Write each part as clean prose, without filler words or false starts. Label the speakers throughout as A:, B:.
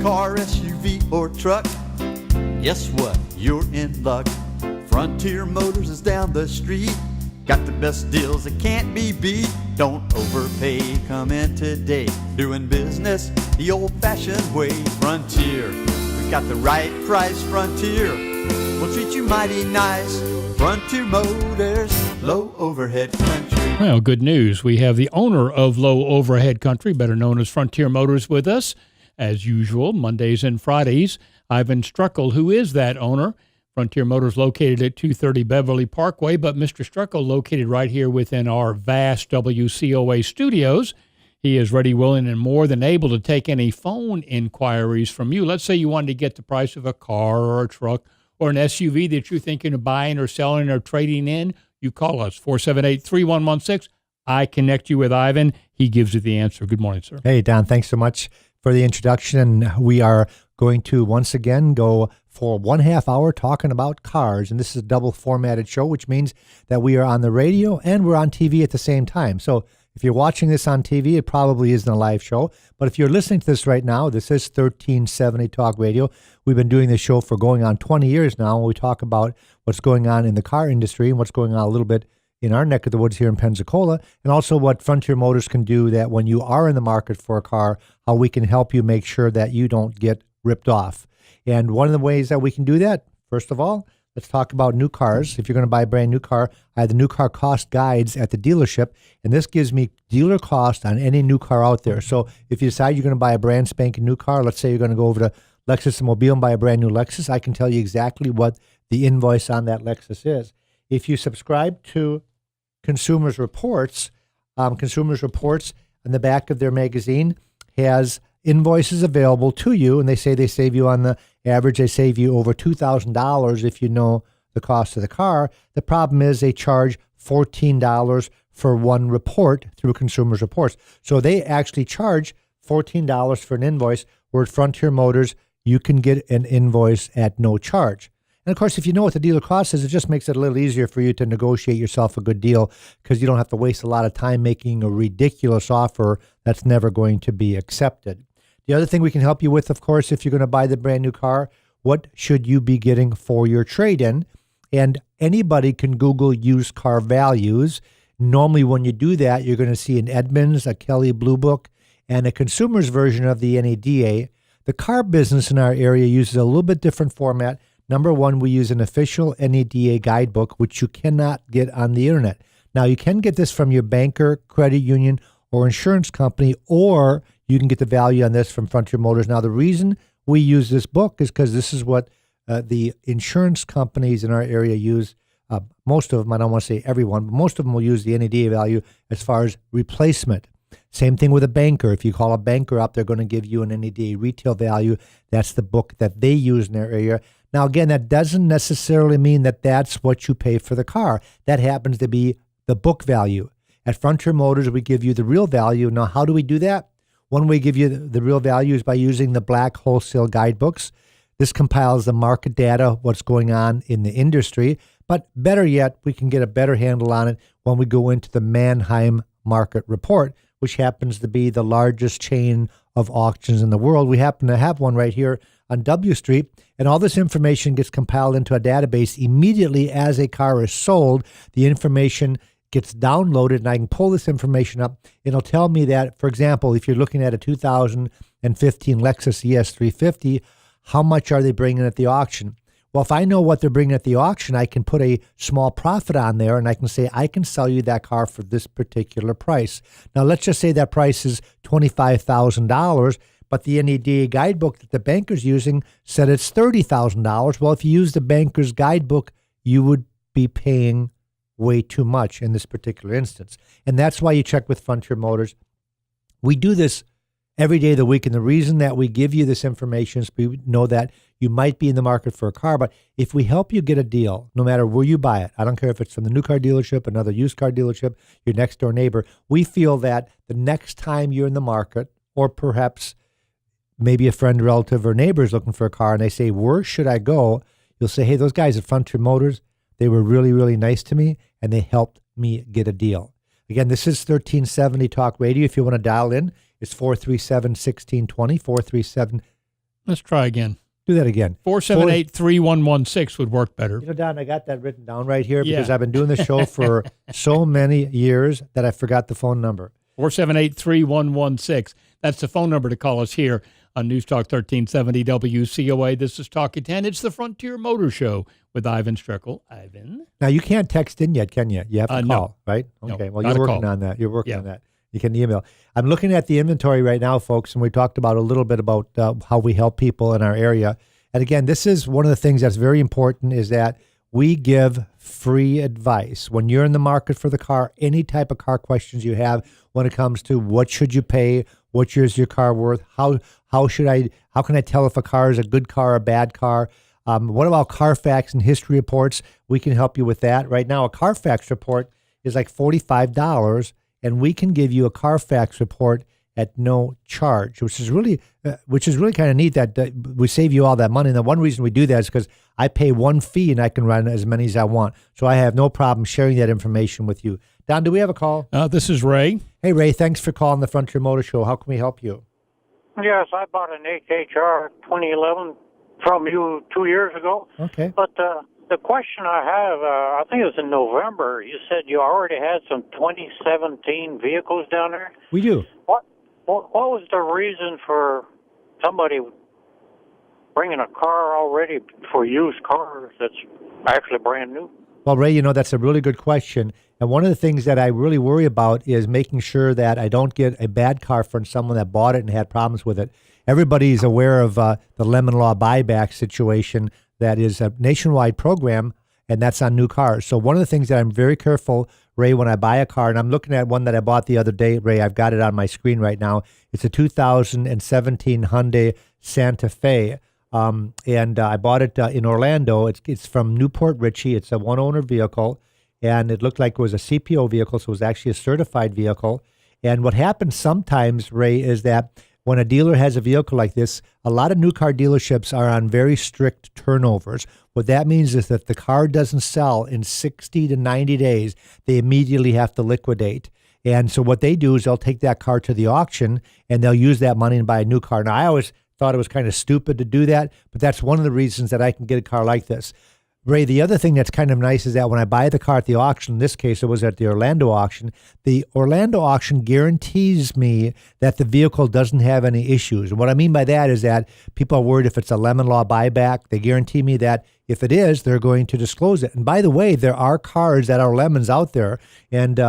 A: car, SUV, or truck, guess what? You're in luck. Frontier Motors is down the street. Got the best deals that can't be beat. Don't overpay, come in today. Doing business the old-fashioned way. Frontier, we got the right price. Frontier, we'll treat you mighty nice. Frontier Motors, low overhead country.
B: Well, good news. We have the owner of Low Overhead Country, better known as Frontier Motors, with us. As usual, Mondays and Fridays, Iven Streckel, who is that owner. Frontier Motors located at 230 Beverly Parkway, but Mr. Streckel located right here within our vast WCOA studios. He is ready, willing, and more than able to take any phone inquiries from you. Let's say you wanted to get the price of a car or a truck or an SUV that you're thinking of buying or selling or trading in. You call us, 478-3116. I connect you with Iven. He gives you the answer. Good morning, sir.
C: Hey, Don, thanks so much for the introduction. We are going to once again go for 1/2 hour talking about cars. And this is a double formatted show, which means that we are on the radio and we're on TV at the same time. So if you're watching this on TV, it probably isn't a live show. But if you're listening to this right now, this is 1370 Talk Radio. We've been doing this show for going on 20 years now. And we talk about what's going on in the car industry and what's going on a little bit in our neck of the woods here in Pensacola, and also what Frontier Motors can do that when you are in the market for a car, how we can help you make sure that you don't get ripped off. And one of the ways that we can do that, first of all, let's talk about new cars. If you're going to buy a brand new car, I have the new car cost guides at the dealership, and this gives me dealer cost on any new car out there. So if you decide you're going to buy a brand spanking new car, let's say you're going to go over to Lexus and Mobile and buy a brand new Lexus, I can tell you exactly what the invoice on that Lexus is. If you subscribe to Consumers Reports on the back of their magazine has invoices available to you, and they say they save you on the average, they save you over $2,000 if you know the cost of the car. The problem is they charge $14 for one report through Consumers Reports. So they actually charge $14 for an invoice, where at Frontier Motors, you can get an invoice at no charge. And of course, if you know what the dealer cost is, it just makes it a little easier for you to negotiate yourself a good deal, because you don't have to waste a lot of time making a ridiculous offer that's never going to be accepted. The other thing we can help you with, of course, if you're going to buy the brand new car, what should you be getting for your trade-in? And anybody can Google used car values. Normally when you do that, you're going to see an Edmunds, a Kelley Blue Book, and a consumer's version of the NADA. The car business in our area uses a little bit different format. Number one, we use an official NADA guidebook, which you cannot get on the internet. Now, you can get this from your banker, credit union, or insurance company, or you can get the value on this from Frontier Motors. Now, the reason we use this book is because this is what the insurance companies in our area use. Most of them, I don't want to say everyone, but most of them will use the NADA value as far as replacement. Same thing with a banker. If you call a banker up, they're going to give you an NADA retail value. That's the book that they use in their area. Now, again, that doesn't necessarily mean that that's what you pay for the car. That happens to be the book value. At Frontier Motors, we give you the real value. Now, how do we do that? One way we give you the real value is by using the black wholesale guidebooks. This compiles the market data, what's going on in the industry. But better yet, we can get a better handle on it when we go into the Manheim Market Report, which happens to be the largest chain of auctions in the world. We happen to have one right here on W Street, and all this information gets compiled into a database immediately as a car is sold. The information gets downloaded, and I can pull this information up. It'll tell me that, for example, if you're looking at a 2015 Lexus ES350, how much are they bringing at the auction? Well, if I know what they're bringing at the auction, I can put a small profit on there, and I can say, I can sell you that car for this particular price. Now, let's just say that price is $25,000, but the NADA guidebook that the banker's using said it's $30,000. Well, if you use the banker's guidebook, you would be paying way too much in this particular instance. And that's why you check with Frontier Motors. We do this every day of the week, and the reason that we give you this information is we know that you might be in the market for a car, but if we help you get a deal, no matter where you buy it, I don't care if it's from the new car dealership, another used car dealership, your next door neighbor, we feel that the next time you're in the market, or perhaps maybe a friend, relative, or neighbor is looking for a car, and they say, where should I go? You'll say, hey, those guys at Frontier Motors, they were really, really nice to me, and they helped me get a deal. Again, this is 1370 Talk Radio. If you want to dial in, it's 437-1620,
B: Let's try again.
C: Do that again.
B: 478-3116 would work better.
C: You know, Don, I got that written down right here
B: Yeah.
C: because I've been doing this show for so many years that I forgot the phone number.
B: 478-3116. That's the phone number to call us here on News Talk 1370 WCOA. This is Talk at 10. It's the Frontier Motor Show with Iven Streckel. Ivan?
C: Now, you can't text in yet, can you? You have to
B: No.
C: call, right?
B: No,
C: Okay, well,
B: not
C: you're
B: a
C: working
B: call.
C: on that. You're working on that. You can email. I'm looking at the inventory right now, folks, and we talked about a little bit about how we help people in our area. And again, this is one of the things that's very important is that we give free advice. When you're in the market for the car, any type of car questions you have when it comes to what should you pay, what is your car worth, how can I tell if a car is a good car or a bad car? What about Carfax and history reports? We can help you with that. Right now, a Carfax report is like $45, and we can give you a Carfax report at no charge, which is really kind of neat that we save you all that money. And the one reason we do that is because I pay one fee and I can run as many as I want. So I have no problem sharing that information with you. Don, do we have a call?
B: This is Ray.
C: Hey, Ray, thanks for calling the Frontier Motor Show. How can we help you?
D: Yes, I bought an HHR 2011 from you 2 years ago.
C: Okay.
D: But the question I have, I think it was in November, you said you already had some 2017 vehicles down there.
C: We do.
D: What was the reason for somebody bringing a car already for used cars that's actually brand new?
C: Well, Ray, that's a really good question. And one of the things that I really worry about is making sure that I don't get a bad car from someone that bought it and had problems with it. Everybody's aware of the lemon law buyback situation that is a nationwide program, and that's on new cars. So one of the things that I'm very careful, Ray, when I buy a car, and I'm looking at one that I bought the other day, Ray, I've got it on my screen right now. It's a 2017 Hyundai Santa Fe. And I bought it in Orlando. It's from Newport Richey. It's a one-owner vehicle, and it looked like it was a CPO vehicle, so it was actually a certified vehicle. And what happens sometimes, Ray, is that when a dealer has a vehicle like this, a lot of new car dealerships are on very strict turnovers. What that means is that if the car doesn't sell in 60 to 90 days, they immediately have to liquidate. And so what they do is they'll take that car to the auction, and they'll use that money and buy a new car. Now, I always thought it was kind of stupid to do that, but that's one of the reasons that I can get a car like this. Ray, the other thing that's kind of nice is that when I buy the car at the auction, in this case it was at the Orlando auction guarantees me that the vehicle doesn't have any issues. And what I mean by that is that people are worried if it's a lemon law buyback. They guarantee me that if it is, they're going to disclose it. And by the way, there are cars that are lemons out there, and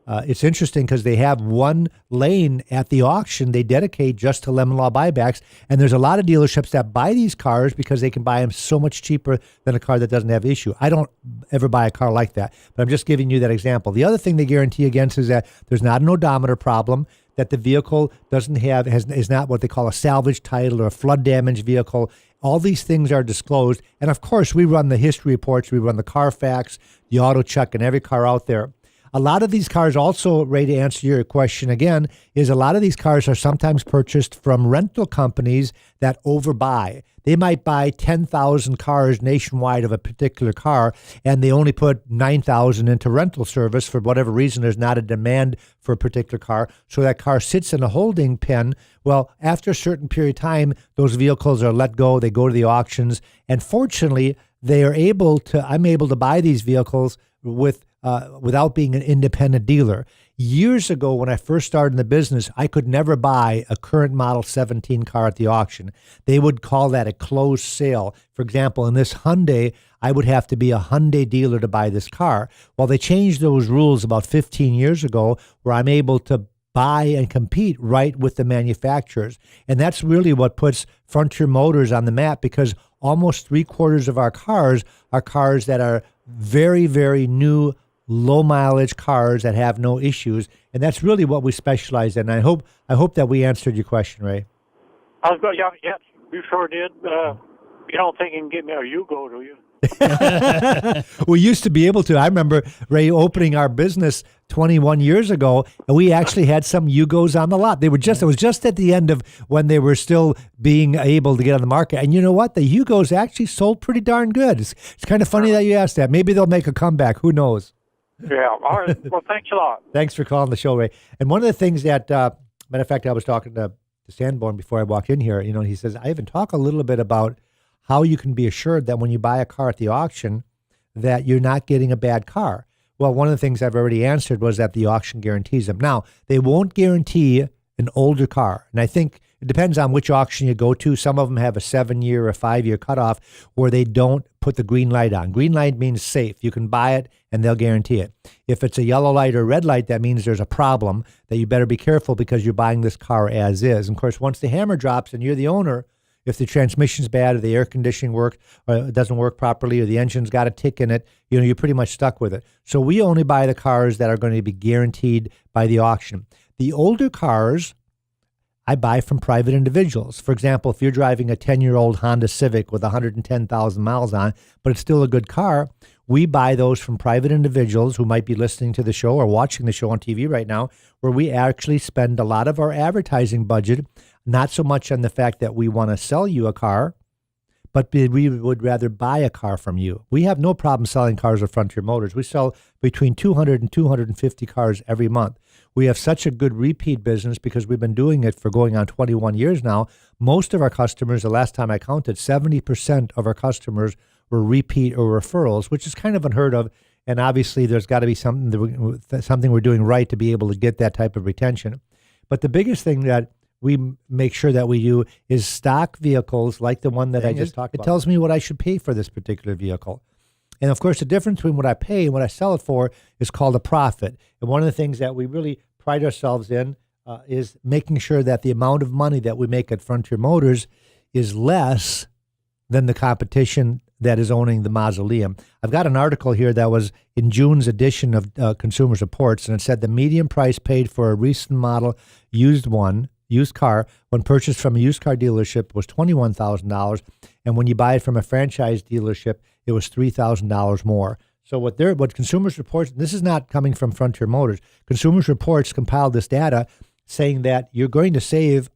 C: it's interesting because they have one lane at the auction they dedicate just to lemon law buybacks, and there's a lot of dealerships that buy these cars because they can buy them so much cheaper than a car that doesn't have issue. I don't ever buy a car like that, but I'm just giving you that example. The other thing they guarantee against is that there's not an odometer problem, that the vehicle is not what they call a salvage title or a flood damage vehicle. All these things are disclosed, and of course we run the history reports, we run the Carfax, the auto check, and every car out there. A lot of these cars also, Ray, to answer your question again, is a lot of these cars are sometimes purchased from rental companies that overbuy. They might buy 10,000 cars nationwide of a particular car, and they only put 9,000 into rental service. For whatever reason, there's not a demand for a particular car. So that car sits in a holding pen. Well, after a certain period of time, those vehicles are let go. They go to the auctions. And fortunately, I'm able to buy these vehicles without being an independent dealer. Years ago, when I first started in the business, I could never buy a current model 17 car at the auction. They would call that a closed sale. For example, in this Hyundai, I would have to be a Hyundai dealer to buy this car. Well, they changed those rules about 15 years ago where I'm able to buy and compete right with the manufacturers. And that's really what puts Frontier Motors on the map, because almost 3/4 of our cars are cars that are very, very new, low mileage cars that have no issues, and that's really what we specialize in. I hope that we answered your question, Ray.
D: I was going, yeah, you sure did. You don't think you can get me a Yugo, do you?
C: We used to be able to. I remember, Ray, opening our business 21 years ago, and we actually had some Yugos on the lot. It was just at the end of when they were still being able to get on the market. And you know what? The Yugos actually sold pretty darn good. It's kind of funny that you asked that. Maybe they'll make a comeback. Who knows?
D: Yeah. All right. Well, thanks a lot.
C: Thanks for calling the show, Ray. And one of the things that, matter of fact, I was talking to Sanborn before I walked in here. He says, Ivan, talk a little bit about how you can be assured that when you buy a car at the auction that you're not getting a bad car. Well, one of the things I've already answered was that the auction guarantees them. Now, they won't guarantee an older car. And I think it depends on which auction you go to. Some of them have a 7-year or 5-year cutoff where they don't put the green light on. Green light means safe. You can buy it and they'll guarantee it. If it's a yellow light or red light, that means there's a problem that you better be careful because you're buying this car as is. And of course, once the hammer drops and you're the owner, if the transmission's bad or the air conditioning or it doesn't work properly or the engine's got a tick in it, you're pretty much stuck with it. So we only buy the cars that are going to be guaranteed by the auction. The older cars I buy from private individuals. For example, if you're driving a 10-year-old Honda Civic with 110,000 miles on, but it's still a good car, we buy those from private individuals who might be listening to the show or watching the show on TV right now, where we actually spend a lot of our advertising budget, not so much on the fact that we want to sell you a car, but we would rather buy a car from you. We have no problem selling cars at Frontier Motors. We sell between 200 and 250 cars every month. We have such a good repeat business because we've been doing it for going on 21 years now. Most of our customers, the last time I counted, 70% of our customers were repeat or referrals, which is kind of unheard of. And obviously, there's got to be something we're doing right to be able to get that type of retention. But the biggest thing that we make sure that we do is stock vehicles like the one that I just talked about. It tells me what I should pay for this particular vehicle. And of course, the difference between what I pay and what I sell it for is called a profit. And one of the things that we really pride ourselves in is making sure that the amount of money that we make at Frontier Motors is less than the competition that is owning the mausoleum. I've got an article here that was in June's edition of Consumer Reports, and it said the median price paid for a recent model used car when purchased from a used car dealership was $21,000, and when you buy it from a franchise dealership, it was $3,000 more. So what Consumers Reports, this is not coming from Frontier Motors. Consumers Reports compiled this data saying that you're going to save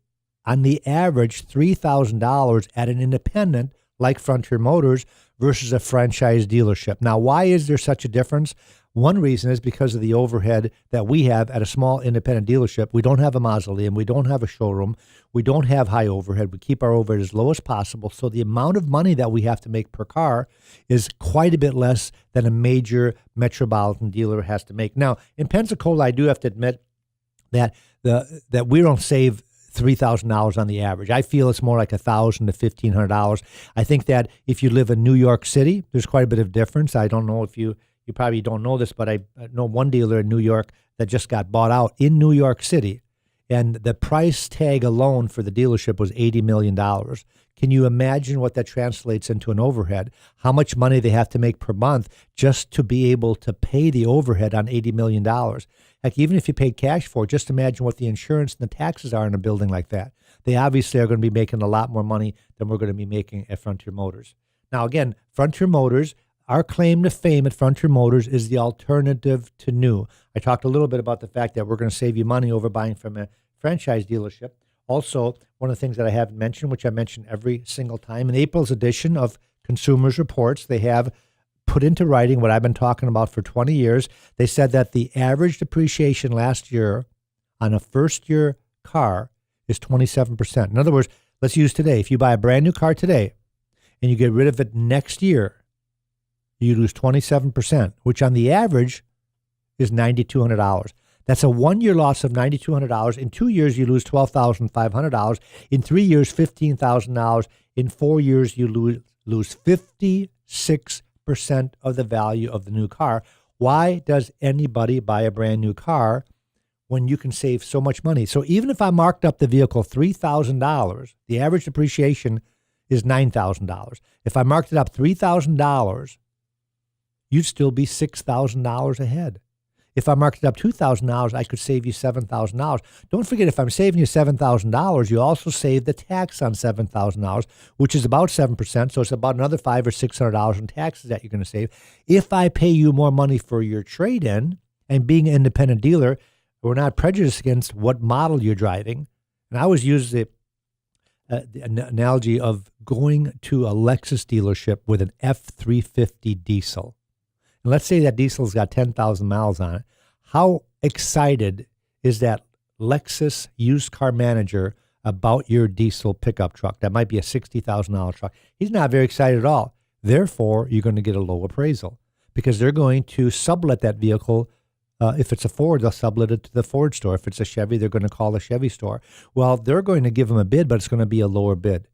C: on the average $3,000 at an independent like Frontier Motors versus a franchise dealership. Now, why is there such a difference? One reason is because of the overhead that we have at a small independent dealership. We don't have a mausoleum. We don't have a showroom. We don't have high overhead. We keep our overhead as low as possible. So the amount of money that we have to make per car is quite a bit less than a major metropolitan dealer has to make. Now, in Pensacola, I do have to admit that that we don't save $3,000 on the average. I feel it's more like $1,000 to $1,500. I think that if you live in New York City, there's quite a bit of difference. I don't know if you probably don't know this, but I know one dealer in New York that just got bought out in New York City, and the price tag alone for the dealership was $80 million. Can you imagine what that translates into an overhead? How much money they have to make per month just to be able to pay the overhead on $80 million? Heck, even if you paid cash for it, just imagine what the insurance and the taxes are in a building like that. They obviously are going to be making a lot more money than we're going to be making at Frontier Motors. Now, again, Frontier Motors, our claim to fame at Frontier Motors is the alternative to new. I talked a little bit about the fact that we're going to save you money over buying from a franchise dealership. Also, one of the things that I haven't mentioned, which I mention every single time, in April's edition of Consumers Reports, they have put into writing what I've been talking about for 20 years. They said that the average depreciation last year on a first-year car is 27%. In other words, let's use today. If you buy a brand new car today and you get rid of it next year, you lose 27%, which on the average is $9,200. That's a 1-year loss of $9,200. In 2 years, you lose $12,500. In 3 years, $15,000. In 4 years, you lose 56% of the value of the new car. Why does anybody buy a brand new car when you can save so much money? So even if I marked up the vehicle $3,000, the average depreciation is $9,000. If I marked it up $3,000, you'd still be $6,000 ahead. If I marked it up $2,000, I could save you $7,000. Don't forget, if I'm saving you $7,000, you also save the tax on $7,000, which is about 7%. So it's about another $500 or $600 in taxes that you're going to save. If I pay you more money for your trade-in, and being an independent dealer, we're not prejudiced against what model you're driving. And I always use the analogy of going to a Lexus dealership with an F350 diesel. And let's say that diesel's got 10,000 miles on it. How excited is that Lexus used car manager about your diesel pickup truck. That might be a $60,000 truck. He's not very excited at all. Therefore, you're going to get a low appraisal because they're going to sublet that vehicle. If it's a Ford, they'll sublet it to the Ford store. If it's a Chevy, they're going to call the Chevy store. Well, they're going to give them a bid, but it's going to be a lower bid.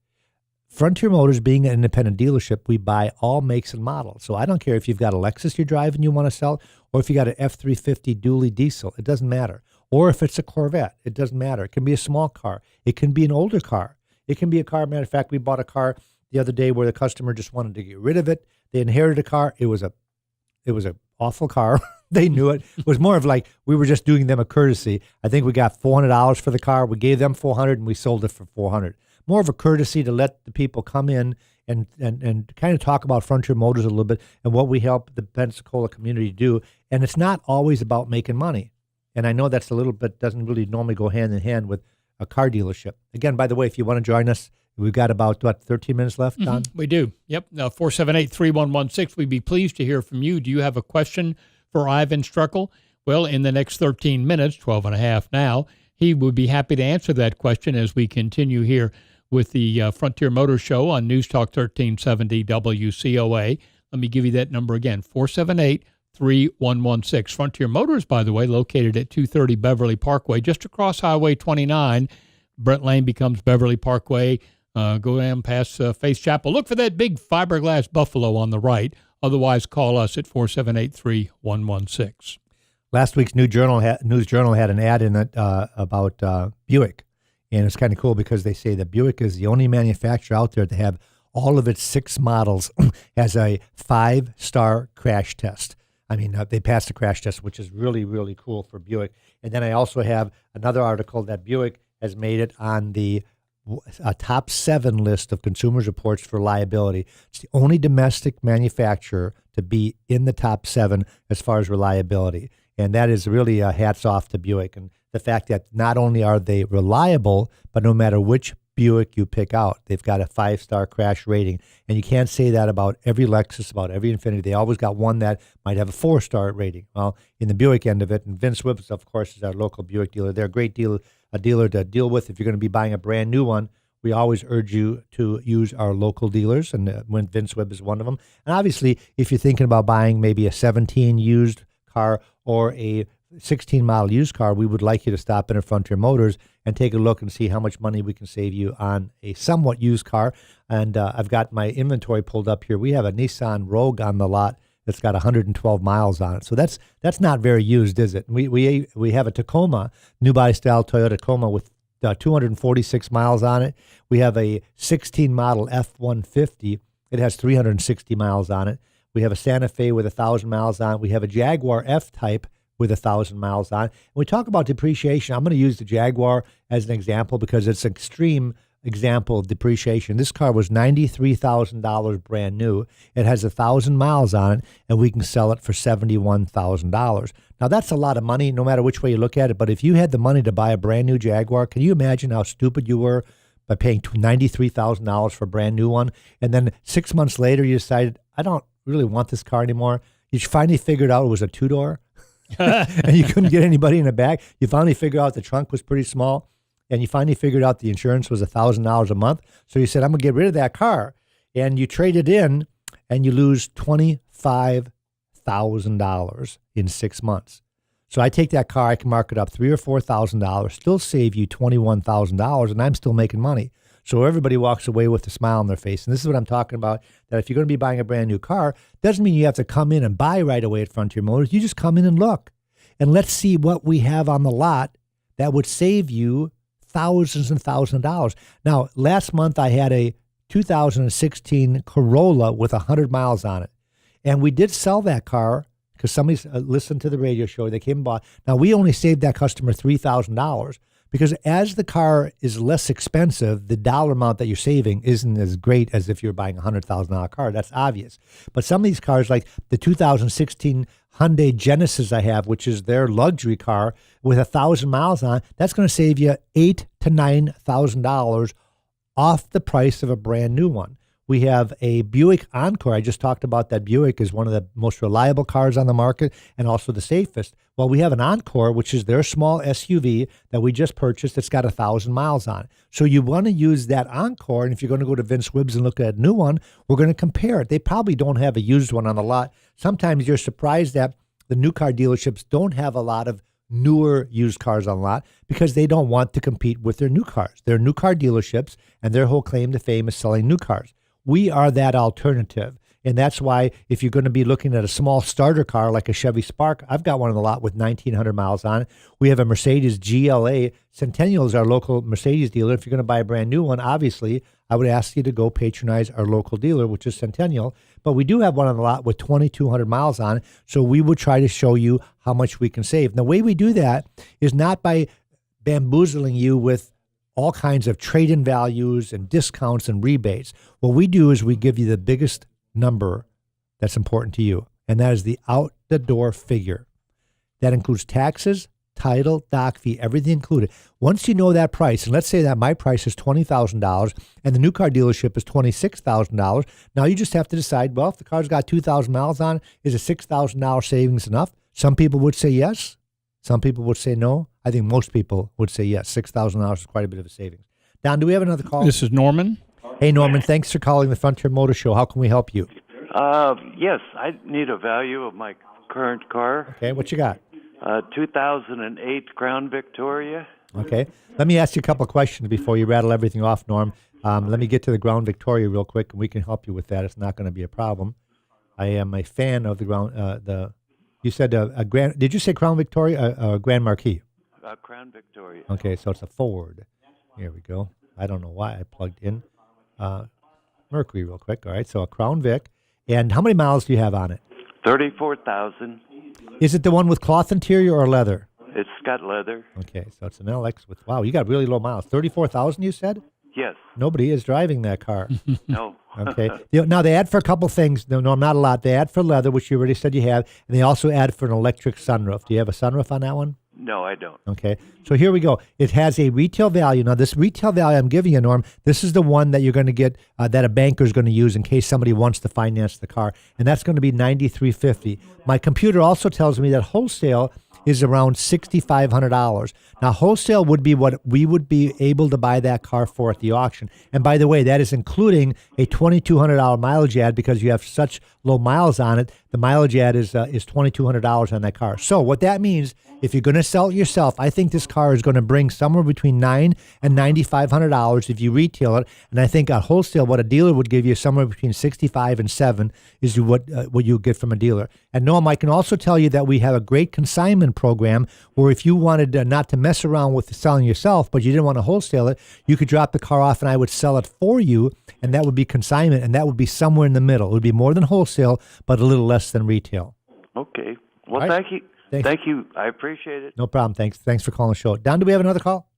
C: Frontier Motors, being an independent dealership, we buy all makes and models. So I don't care if you've got a Lexus you're driving you want to sell, or if you got an F-350 dually diesel. It doesn't matter. Or if it's a Corvette, it doesn't matter. It can be a small car. It can be an older car. It can be a car. Matter of fact, we bought a car the other day where the customer just wanted to get rid of it. They inherited a car. It was a awful car. They knew it. It was more of like we were just doing them a courtesy. I think we got $400 for the car. We gave them $400 and we sold it for $400. More of a courtesy to let the people come in and kind of talk about Frontier Motors a little bit and what we help the Pensacola community do. And it's not always about making money. And I know that's a little bit, doesn't really normally go hand in hand with a car dealership. Again, by the way, if you want to join us, we've got about, 13 minutes left, Don?
B: We do. Yep. 478-3116. We'd be pleased to hear from you. Do you have a question for Iven Streckel? Well, in the next 13 minutes, 12 and a half now, he would be happy to answer that question as we continue here with the Frontier Motor Show on News Talk 1370 WCOA. Let me give you that number again, 478-3116. Frontier Motors, by the way, located at 230 Beverly Parkway, just across Highway 29. Brent Lane becomes Beverly Parkway. Go down past Faith Chapel. Look for that big fiberglass buffalo on the right. Otherwise, call us at 478-3116.
C: Last week's News Journal had an ad in it about Buick. And it's kind of cool because they say that Buick is the only manufacturer out there to have all of its 6 models as a 5-star crash test. I mean, they passed the crash test, which is really, really cool for Buick. And then I also have another article that Buick has made it on the top 7 list of Consumers Reports for reliability. It's the only domestic manufacturer to be in the top 7 as far as reliability. And that is really hats off to Buick. And the fact that not only are they reliable, but no matter which Buick you pick out, they've got a 5-star crash rating. And you can't say that about every Lexus, about every Infiniti. They always got one that might have a 4-star rating. Well, in the Buick end of it, and Vince Whippets, of course, is our local Buick dealer. They're a great dealer to deal with. If you're going to be buying a brand new one, we always urge you to use our local dealers, and when Vince Whipp is one of them. And obviously, if you're thinking about buying maybe a 17 used car or a 16 model used car, we would like you to stop in at Frontier Motors and take a look and see how much money we can save you on a somewhat used car. And I've got my inventory pulled up here. We have a Nissan Rogue on the lot that's got 112 miles on it. So that's not very used, is it? We have a Tacoma, new body style Toyota Tacoma with 246 miles on it. We have a 16 model F-150. It has 360 miles on it. We have a Santa Fe with 1,000 miles on it. We have a Jaguar F-Type with 1,000 miles on. When we talk about depreciation, I'm going to use the Jaguar as an example because it's an extreme example of depreciation. This car was $93,000 brand new. It has 1,000 miles on it, and we can sell it for $71,000. Now, that's a lot of money, no matter which way you look at it. But if you had the money to buy a brand new Jaguar, can you imagine how stupid you were by paying $93,000 for a brand new one? And then 6 months later, you decided, I don't really want this car anymore. You finally figured out it was a 2-door. And you couldn't get anybody in the back. You finally figured out the trunk was pretty small, and you finally figured out the insurance was $1,000 a month. So you said, I'm going to get rid of that car. And you trade it in, and you lose $25,000 in 6 months. So I take that car, I can mark it up $3,000 or $4,000, still save you $21,000, and I'm still making money. So everybody walks away with a smile on their face. And this is what I'm talking about, that if you're going to be buying a brand new car, doesn't mean you have to come in and buy right away at Frontier Motors. You just come in and look. And let's see what we have on the lot that would save you thousands and thousands of dollars. Now, last month I had a 2016 Corolla with 100 miles on it. And we did sell that car because somebody listened to the radio show. They came and bought. Now, we only saved that customer $3,000. Because as the car is less expensive, the dollar amount that you're saving isn't as great as if you're buying a $100,000 car. That's obvious. But some of these cars, like the 2016 Hyundai Genesis I have, which is their luxury car with 1,000 miles on, that's going to save you $8,000 to $9,000 off the price of a brand new one. We have a Buick Encore. I just talked about that Buick is one of the most reliable cars on the market and also the safest. Well, we have an Encore, which is their small SUV that we just purchased. It's got 1,000 miles on it. So you want to use that Encore, and if you're going to go to Vince Wibbs and look at a new one, we're going to compare it. They probably don't have a used one on the lot. Sometimes you're surprised that the new car dealerships don't have a lot of newer used cars on the lot because they don't want to compete with their new cars. They're new car dealerships, and their whole claim to fame is selling new cars. We are that alternative. And that's why if you're going to be looking at a small starter car like a Chevy Spark, I've got one on the lot with 1,900 miles on it. We have a Mercedes GLA. Centennial is our local Mercedes dealer. If you're going to buy a brand new one, obviously, I would ask you to go patronize our local dealer, which is Centennial. But we do have one on the lot with 2,200 miles on it. So we would try to show you how much we can save. And the way we do that is not by bamboozling you with all kinds of trade-in values and discounts and rebates. What we do is we give you the biggest number that's important to you, and that is the out-the-door figure. That includes taxes, title, doc fee, everything included. Once you know that price, and let's say that my price is $20,000 and the new car dealership is $26,000, now you just have to decide, well, if the car's got 2,000 miles on it, is a $6,000 savings enough? Some people would say yes. Some people would say no. I think most people would say yes. $6,000 is quite a bit of a savings. Don, do we have another call?
B: This is Norman.
C: Hey, Norman, thanks for calling the Frontier Motor Show. How can we help you?
E: Yes, I need a value of my current car.
C: Okay, what you got?
E: 2008 Crown Victoria.
C: Okay, let me ask you a couple of questions before you rattle everything off, Norm. Let me get to the Crown Victoria real quick, and we can help you with that. It's not going to be a problem. I am a fan of the you said a Grand, did you say Crown Victoria or Grand Marquis?
E: Crown Victoria.
C: Okay, so it's a Ford. Here we go. I don't know why I plugged in Mercury real quick. All right, so a Crown Vic. And how many miles do you have on it?
E: 34,000.
C: Is it the one with cloth interior or leather?
E: It's got leather.
C: Okay, so it's an LX with, wow, you got really low miles. 34,000 you said?
E: Yes.
C: Nobody is driving that car.
E: No.
C: Okay. Now, they add for a couple things. No, not a lot. They add for leather, which you already said you have, and they also add for an electric sunroof. Do you have a sunroof on that one?
E: No, I don't.
C: Okay. So here we go. It has a retail value. Now, this retail value I'm giving you, Norm, this is the one that you're going to get that a banker is going to use in case somebody wants to finance the car, and that's going to be $9,350. My computer also tells me that wholesale is around $6,500. Now, wholesale would be what we would be able to buy that car for at the auction. And by the way, that is including a $2,200 mileage add because you have such low miles on it. The mileage add is $2,200 on that car. So what that means, if you're going to sell it yourself, I think this car is going to bring somewhere between $9,000 and $9,500 if you retail it. And I think at wholesale, what a dealer would give you somewhere between $6,500 and $7,000 is what you get from a dealer. And Noam, I can also tell you that we have a great consignment program where if you wanted not to mess around with selling yourself, but you didn't want to wholesale it, you could drop the car off and I would sell it for you, and that would be consignment, and that would be somewhere in the middle. It would be more than wholesale, but a little less than retail.
E: Okay. Well,
C: All right.
E: thank you.
C: Thanks.
E: Thank you. I appreciate it.
C: No problem. Thanks for calling the show. Don, do we have another call?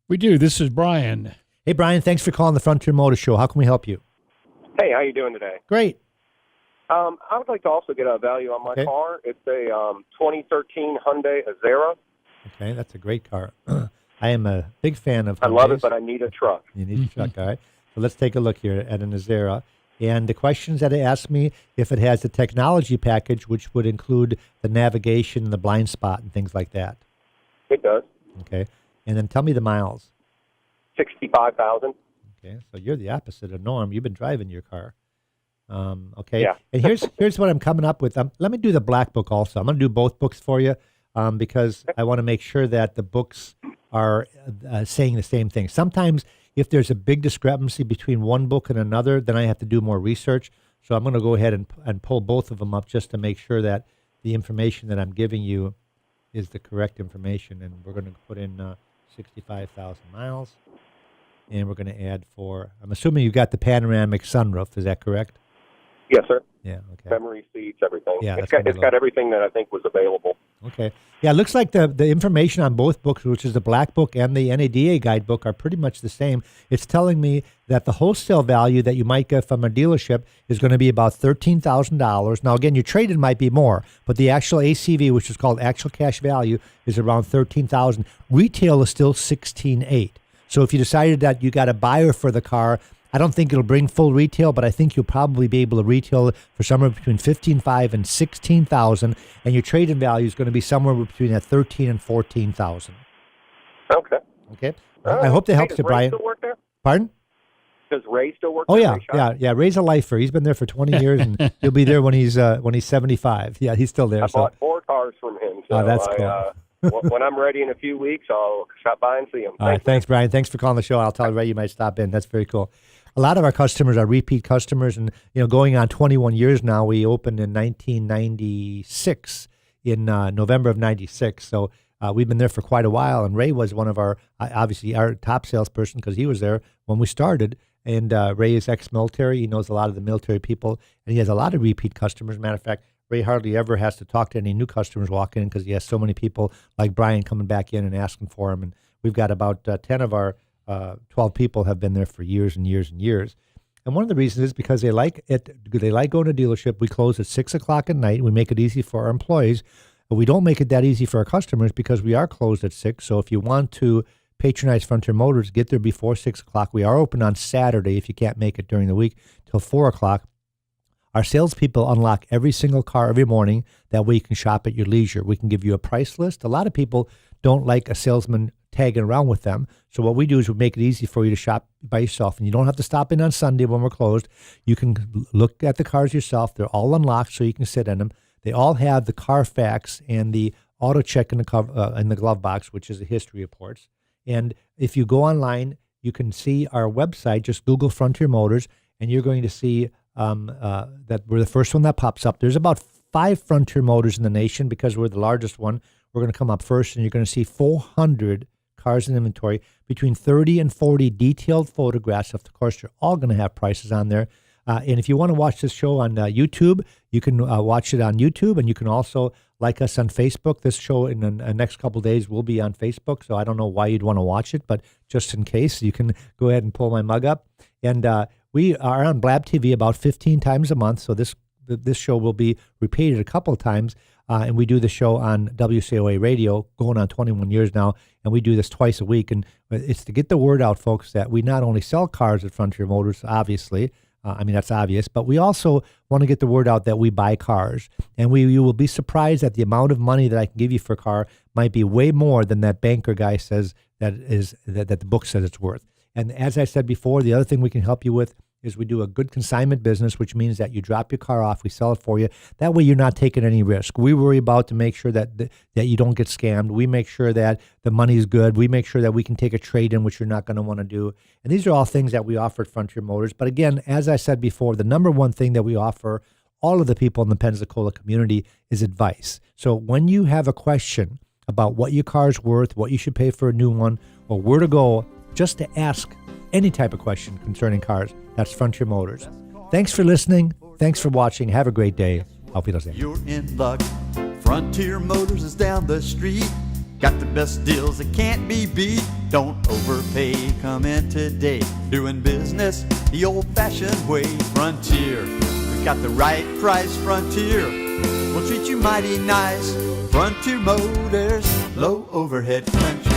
B: We do. This is Brian.
C: Hey, Brian, thanks for calling the Frontier Motor Show. How can we help you?
F: Hey, how you doing today?
C: Great.
F: I would like to also get a value on my car. It's a 2013 Hyundai Azera.
C: Okay, that's a great car. I am a big fan of Hyundais.
F: I love it, but I need a truck.
C: You need a truck, all right? So let's take a look here at an Azera. And the questions that it asked me, if it has the technology package, which would include the navigation, the blind spot, and things like that.
F: It does.
C: Okay. And then tell me the miles.
F: 65,000.
C: Okay, so you're the opposite of Norm. You've been driving your car. Okay.
F: Yeah.
C: And here's what I'm coming up with. Let me do the black book also. I'm going to do both books for you because I want to make sure that the books are saying the same thing. Sometimes if there's a big discrepancy between one book and another, then I have to do more research. So I'm going to go ahead and pull both of them up just to make sure that the information that I'm giving you is the correct information. And we're going to put in 65,000 miles. And we're going to add I'm assuming you've got the panoramic sunroof. Is that correct?
F: Yes, sir.
C: Yeah, okay.
F: Memory seats, everything.
C: Yeah,
F: it's got everything that I think was available.
C: Okay. Yeah, it looks like the information on both books, which is the Black Book and the NADA Guidebook, are pretty much the same. It's telling me that the wholesale value that you might get from a dealership is going to be about $13,000. Now, again, your trade-in might be more, but the actual ACV, which is called actual cash value, is around $13,000. Retail is still $16,800. So if you decided that you got a buyer for the car I don't think it'll bring full retail, but I think you'll probably be able to retail for somewhere between $15,500 and $16,000, and your trade-in value is going to be somewhere between that $13,000 and $14,000.
F: Okay.
C: Okay. I hope that helps you, Brian.
F: Does Ray still work there?
C: Pardon?
F: Does Ray still work
C: Oh,
F: there?
C: yeah. Ray's a lifer. He's been there for 20 years, and he'll be there when he's 75. Yeah, he's still there.
F: I bought 4 cars from him. So
C: that's cool.
F: When I'm ready in a few weeks, I'll stop by and see him.
C: All right, thanks, Brian. Thanks for calling the show. I'll tell Ray you might stop in. That's very cool. A lot of our customers are repeat customers, and going on 21 years now. We opened in 1996, in November of '96. So we've been there for quite a while. And Ray was one of our, obviously, our top salesperson because he was there when we started. And Ray is ex-military. He knows a lot of the military people, and he has a lot of repeat customers. Matter of fact, Ray hardly ever has to talk to any new customers walking in because he has so many people like Brian coming back in and asking for him. And we've got about 10 of our 12 people have been there for years and years and years. And one of the reasons is because they like it. They like going to dealership. We close at 6 o'clock at night. We make it easy for our employees. But we don't make it that easy for our customers because we are closed at 6. So if you want to patronize Frontier Motors, get there before 6 o'clock. We are open on Saturday if you can't make it during the week till 4 o'clock. Our salespeople unlock every single car every morning. That way you can shop at your leisure. We can give you a price list. A lot of people don't like a salesman tagging around with them. So what we do is we make it easy for you to shop by yourself. And you don't have to stop in on Sunday when we're closed. You can look at the cars yourself. They're all unlocked so you can sit in them. They all have the Carfax and the auto check in the glove box, which is the history reports. And if you go online, you can see our website. Just Google Frontier Motors, and you're going to see that we're the first one that pops up. There's about 5 Frontier Motors in the nation because we're the largest one. We're going to come up first, and you're going to see 400 cars in inventory, between 30 and 40 detailed photographs. Of course, they're all going to have prices on there. And if you want to watch this show on YouTube, you can watch it on YouTube, and you can also like us on Facebook. This show in the next couple of days will be on Facebook, so I don't know why you'd want to watch it, but just in case, you can go ahead and pull my mug up. And we are on Blab TV about 15 times a month, so this show will be repeated a couple of times. And we do the show on WCOA Radio, going on 21 years now, and we do this twice a week. And it's to get the word out, folks, that we not only sell cars at Frontier Motors, obviously, that's obvious, but we also want to get the word out that we buy cars. And you will be surprised that the amount of money that I can give you for a car might be way more than that banker guy says that the book says it's worth. And as I said before, the other thing we can help you with is we do a good consignment business, which means that you drop your car off, we sell it for you. That way you're not taking any risk. We worry about to make sure that you don't get scammed. We make sure that the money's good. We make sure that we can take a trade-in, which you're not going to want to do. And these are all things that we offer at Frontier Motors. But again, as I said before, the number one thing that we offer all of the people in the Pensacola community is advice. So when you have a question about what your car's worth, what you should pay for a new one, or where to go, just to ask any type of question concerning cars, that's Frontier Motors. Thanks for listening. Thanks for watching. Have a great day. Auf Wiedersehen.
A: You're in luck. Frontier Motors is down the street. Got the best deals that can't be beat. Don't overpay. Come in today. Doing business the old-fashioned way. Frontier. We got the right price. Frontier will treat you mighty nice. Frontier Motors. Low overhead country.